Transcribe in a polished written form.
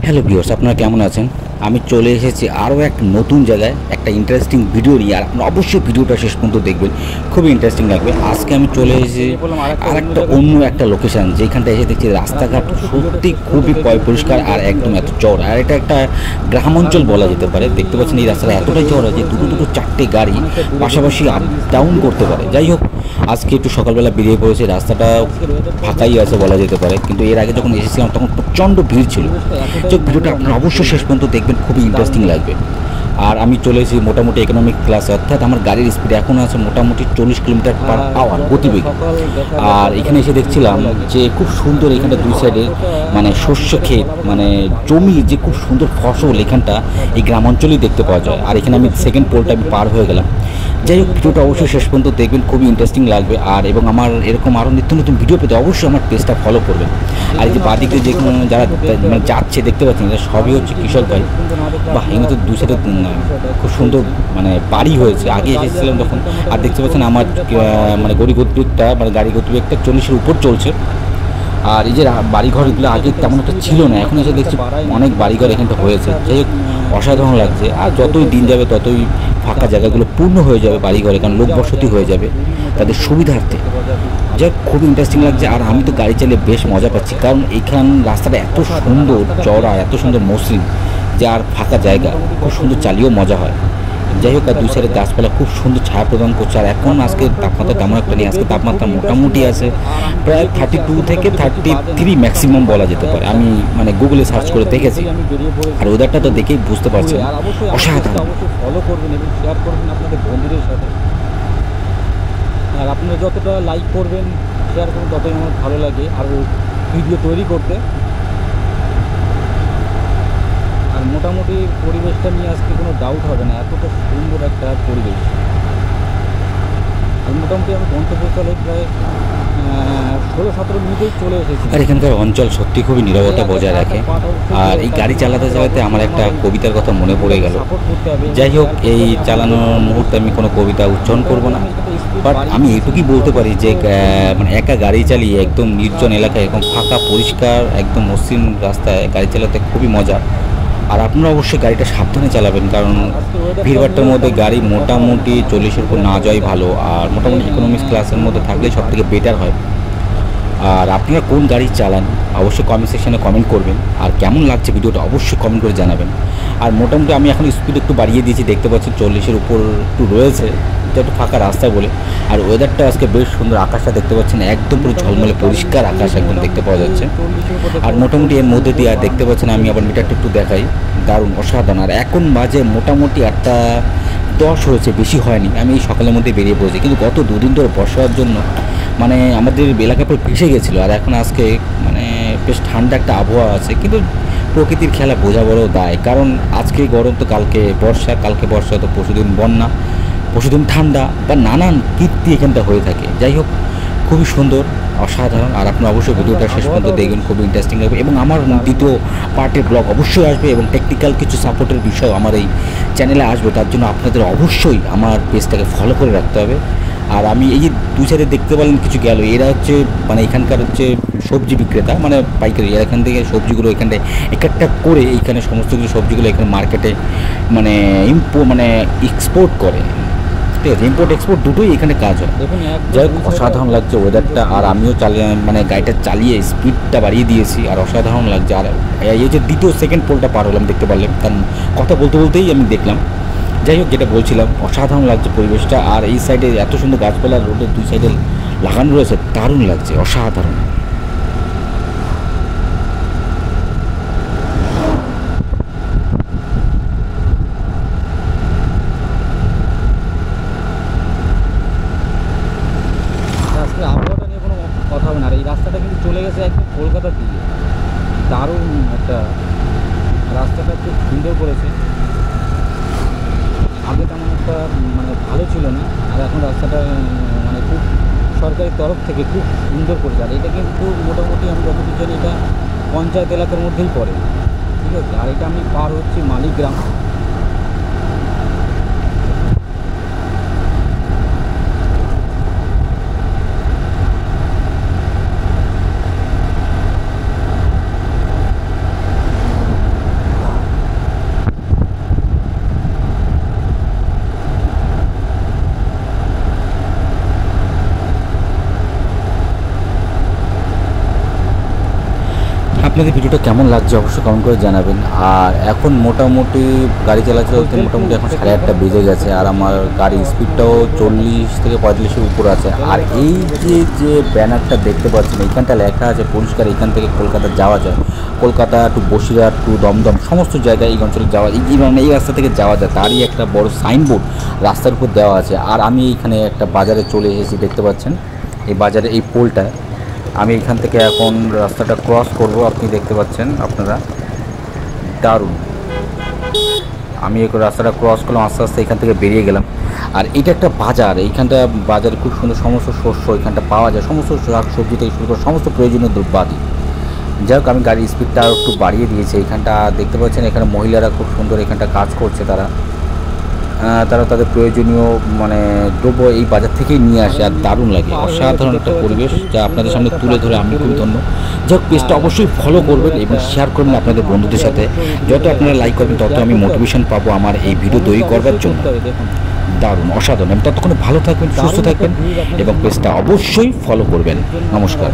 Hello viewers, আপনারা কেমন আছেন? আমি চলে এসেছি আরও এক নতুন জায়গায় একটা ইন্টারেস্টিং ভিডিও নিয়ে। আর আপনারা অবশ্যই ভিডিওটা শেষ পর্যন্ত দেখবেন, খুবই ইন্টারেস্টিং লাগবে। আজকে আমি চলে এসেছি আর একটা অন্য একটা লোকেশান, যেখানটা এসে দেখছি রাস্তাঘাট সত্যি খুবই পরিষ্কার আর একদম এত চওড়া। আর এটা একটা গ্রাম অঞ্চল বলা যেতে পারে। দেখতে পাচ্ছেন এই রাস্তাটা এতটাই চওড়া যে দুটো চারটে গাড়ি পাশাপাশি আপ ডাউন করতে পারে। যাই হোক, আজকে একটু সকালবেলা বেরিয়ে পড়েছে, রাস্তাটা ফাঁকাই আছে বলা যেতে পারে। কিন্তু এর আগে যখন এসেছিলাম তখন প্রচণ্ড ভিড় ছিল। যে ভিডিওটা আপনারা অবশ্যই শেষ পর্যন্ত দেখবেন, খুবই ইন্টারেস্টিং লাগবে। আর আমি চলে এসেছি মোটামুটি ইকোনমিক ক্লাসে, অর্থাৎ আমার গাড়ির স্পিড এখন আছে মোটামুটি 40 কিলোমিটার পার আওয়ার গতিবেগ। আর এখানে এসে দেখছিলাম যে খুব সুন্দর এখানটা দুই সাইডে মানে শস্য ক্ষেত, মানে জমি, যে খুব সুন্দর ফসল এখানটা এই গ্রাম অঞ্চলেই দেখতে পাওয়া যায়। আর এখানে আমি সেকেন্ড পোলটা আমি পার হয়ে গেলাম। যাই হোক, ভিডিওটা অবশ্যই শেষ পর্যন্ত দেখবেন, খুবই ইন্টারেস্টিং লাগবে। আর এবং আমার এরকম আরও নিত্য নতুন ভিডিও পেতে অবশ্যই আমার পেজটা ফলো করবেন। আর এই যে বাদিকে যে যারা মানে যাচ্ছে দেখতে পাচ্ছেন, এটা সবই হচ্ছে কৃষক ভাই। বা এখানে তো দুই সাইডে খুব সুন্দর মানে বাড়ি হয়েছে। আগে এসেছিলাম তখন। আর দেখতে পাচ্ছেন আমার মানে গতিবেগটা, মানে গাড়ি গতিবেগটা 40-এর উপর চলছে। আর এই যে বাড়িঘরগুলো আগে তেমন একটা ছিল না, এখন এসে দেখছি অনেক বাড়িঘর এখানটা হয়েছে। যাই হোক, অসাধারণ লাগছে। আর যতই দিন যাবে ততই ফাঁকা জায়গাগুলো পূর্ণ হয়ে যাবে বাড়িঘরে, কারণ লোকবসতি হয়ে যাবে তাদের সুবিধার্থে। যাই হোক, খুব ইন্টারেস্টিং লাগছে। আর আমি তো গাড়ি চালিয়ে বেশ মজা পাচ্ছি, কারণ এইখান রাস্তাটা এত সুন্দর চওড়া, এত সুন্দর মসৃণ যে আর ফাঁকা জায়গা খুব সুন্দর চালিয়েও মজা হয়। যাই হোক, আর দুই সাইডে গাছপালা খুব সুন্দর ছায়া প্রদান করছে। আর এখন আজকে তাপমাত্রা তেমন একটা নেই, আজকে তাপমাত্রা মোটামুটি আছে প্রায় 32 থেকে 33 ম্যাক্সিমাম বলা যেতে পারে। আমি মানে গুগলে সার্চ করে দেখেছি। আর ওয়েদারটা তো দেখেই বুঝতে পারছেন অসাধারণ। ফলো করবেন এবং শেয়ার করবেন আপনাদের বন্ধুদের সাথে। আর আপনারা যতটা লাইক করবেন, শেয়ার করবেন, ততই আমার ভালো লাগে আর ভিডিও তৈরি করতে। আর মোটামুটি পরিবেশটা নিয়ে আজকে কোনো ডাউট হবে না, এতটা সুন্দর একটা পরিবেশ। আর মোটামুটি আমি গন্তব্যস্থলে প্রায় 16-17 মিনিটেই চলে এসেছি। আর এখানকার অঞ্চল সত্যি খুবই নীরবতা বজায় রাখে। আর এই গাড়ি চালাতে চালাতে আমার একটা কবিতার কথা মনে পড়ে গেল। যাই হোক, এই চালানোর মুহূর্তে আমি কোনো কবিতা উচ্চারণ করব না, বাট আমি এটুকুই বলতে পারি যে মানে একা গাড়ি চালিয়ে একদম নির্জন এলাকায়, একদম ফাঁকা পরিষ্কার একদম মসৃণ রাস্তায় গাড়ি চালাতে খুবই মজা। আর আপনারা অবশ্যই গাড়িটা সাবধানে চালাবেন, কারণ ভিড়ভাট্টার মধ্যে গাড়ি মোটামুটি 40-এর উপর না যাওয়াই ভালো। আর মোটামুটি ইকোনমিক্স ক্লাসের মধ্যে থাকলেই সব থেকে বেটার হয়। আর আপনারা কোন গাড়ি চালান অবশ্যই কমেন্ট সেকশনে কমেন্ট করবেন। আর কেমন লাগছে ভিডিওটা অবশ্যই কমেন্ট করে জানাবেন। আর মোটামুটি আমি এখন স্পিড একটু বাড়িয়ে দিয়েছি, দেখতে পাচ্ছি 40-এর উপর একটু রয়েছে, এটা একটু ফাঁকা রাস্তা বলে। আর ওয়েদারটা আজকে বেশ সুন্দর, আকাশটা দেখতে পাচ্ছেন একদম পুরো ঝলমলে পরিষ্কার আকাশ একদম দেখতে পাওয়া যাচ্ছে। আর মোটামুটি এর মধ্যে দিয়ে আর দেখতে পাচ্ছেন আমি আবার মিটারটা একটু দেখাই, দারুণ অসাধারণ। আর এখন বাজে মোটামুটি 8:10 হয়েছে, বেশি হয়নি। আমি এই সকালের মধ্যে বেরিয়ে পড়েছি, কিন্তু গত দুদিন ধরে বর্ষার জন্য মানে আমাদের এলাকা পুরো ভেসে গেছিলো। আর এখন আজকে মানে বেশ ঠান্ডা একটা আবহাওয়া আছে, কিন্তু প্রকৃতির খেলা বোঝা বড় দায়। কারণ আজকে গরম তো কালকে বর্ষা, কালকে বর্ষা তো পরশুদিন বন্যা, পরশুদিন ঠান্ডা, বা নানান কীর্তি এখানটা হয়ে থাকে। যাই হোক, খুবই সুন্দর অসাধারণ। আর আপনারা অবশ্যই ভিডিওটা শেষ পর্যন্ত দেখবেন, খুবই ইন্টারেস্টিং লাগবে। এবং আমার দ্বিতীয় পার্টের ব্লগ অবশ্যই আসবে, এবং টেকনিক্যাল কিছু সাপোর্টের বিষয় আমার এই চ্যানেলে আসবে। তার জন্য আপনাদের অবশ্যই আমার পেজটাকে ফলো করে রাখতে হবে। আর আমি এই যে দুই সাইডে দেখতে পেলেন কিছু গেল, এরা হচ্ছে মানে এখানকার হচ্ছে সবজি বিক্রেতা, মানে পাইকারি। এরা এখান থেকে সবজিগুলো এখানটায় এক একটা করে এইখানে সমস্ত কিছু সবজিগুলো এখানে মার্কেটে মানে মানে এক্সপোর্ট করে। ঠিক আছে, ইম্পোর্ট এক্সপোর্ট দুটোই এখানে কাজ হয়। যাই হোক, অসাধারণ লাগছে ওয়েদারটা। আর আমিও মানে গাড়িটা চালিয়ে স্পিডটা বাড়িয়ে দিয়েছি, আর অসাধারণ লাগছে। আর এই যে দ্বিতীয় সেকেন্ড পোলটা পার হলাম, দেখতে পারলাম, কারণ কথা বলতে বলতেই আমি দেখলাম। যাই হোক, যেটা বলছিলাম, অসাধারণ লাগছে পরিবেশটা। আর এই সাইডে এত সুন্দর গাছপালা রোডের দুই সাইডে লাগানো রয়েছে, দারুণ লাগছে, অসাধারণ। আজকে আবহাওয়াটা নিয়ে কোনো কথা হবে না। আর এই রাস্তাটা কিন্তু চলে গেছে একদম কলকাতার দিকে, দারুণ একটা রাস্তাটা, খুব সুন্দর করেছে। আগে তেমন একটা মানে ভালো ছিল না, আর এখন রাস্তাটা মানে খুব সরকারের তরফ থেকে খুব সুন্দর করেছে। আর এটা কিন্তু মোটামুটি আমি যতদূর জানি এটা পঞ্চায়েত এলাকার মধ্যেই পড়ে, ঠিক আছে। আর এটা আমি পার হচ্ছি মালিগ্রাম। ভিডিওটা কেমন লাগছে অবশ্যই কমেন্ট করে জানাবেন। আর এখন মোটামুটি গাড়ি চালাতে মোটামুটি এখন 8:30 বেজে গেছে, আর আমার গাড়ির স্পিডটাও 40 থেকে 45-এর উপর আছে। আর এই যে ব্যানারটা দেখতে পাচ্ছেন, এইখানটা লেখা আছে পরিষ্কার এখান থেকে কলকাতা যাওয়া যায়, কলকাতা টু বসিরহাট টু দমদম সমস্ত জায়গায় এই অঞ্চলে যাওয়া, এই রাস্তা থেকে যাওয়া যায়, তারই একটা বড় সাইনবোর্ড রাস্তার উপর দেওয়া আছে। আর আমি এইখানে একটা বাজারে চলে এসেছি, দেখতে পাচ্ছেন এই বাজারে এই পোলটা, আমি এখান থেকে এখন রাস্তাটা ক্রস করব, আপনি দেখতে পাচ্ছেন আপনারা, দারুণ। আমি এই রাস্তাটা ক্রস করলাম, আস্তে আস্তে এখান থেকে বেরিয়ে গেলাম। আর এটা একটা বাজার, এইখানটা বাজারে খুব সুন্দর সমস্ত শস্য এখানটা পাওয়া যায়, সমস্ত শাক সবজি থেকে শুরু করে সমস্ত প্রয়োজনীয় দ্রব্যাদি। যাই হোক, আমি গাড়ির স্পিডটা একটু বাড়িয়ে দিয়েছি। এইখানটা দেখতে পাচ্ছেন এখানে মহিলারা খুব সুন্দর এখানটা কাজ করছে, তারা তাদের প্রয়োজনীয় মানে দ্রব্য এই বাজার থেকেই নিয়ে আসে। আর দারুণ লাগে, অসাধারণ একটা পরিবেশ যা আপনাদের সামনে তুলে ধরে আমি খুবই ধন্য। যাই হোক, পেজটা অবশ্যই ফলো করবেন এবং শেয়ার করবেন আপনাদের বন্ধুদের সাথে। যত আপনারা লাইক করবেন তত আমি মোটিভেশন পাবো আমার এই ভিডিও তৈরি করবার জন্য। দারুণ, অসাধারণ। ততক্ষণে ভালো থাকবেন, সুস্থ থাকবেন এবং পেজটা অবশ্যই ফলো করবেন। নমস্কার।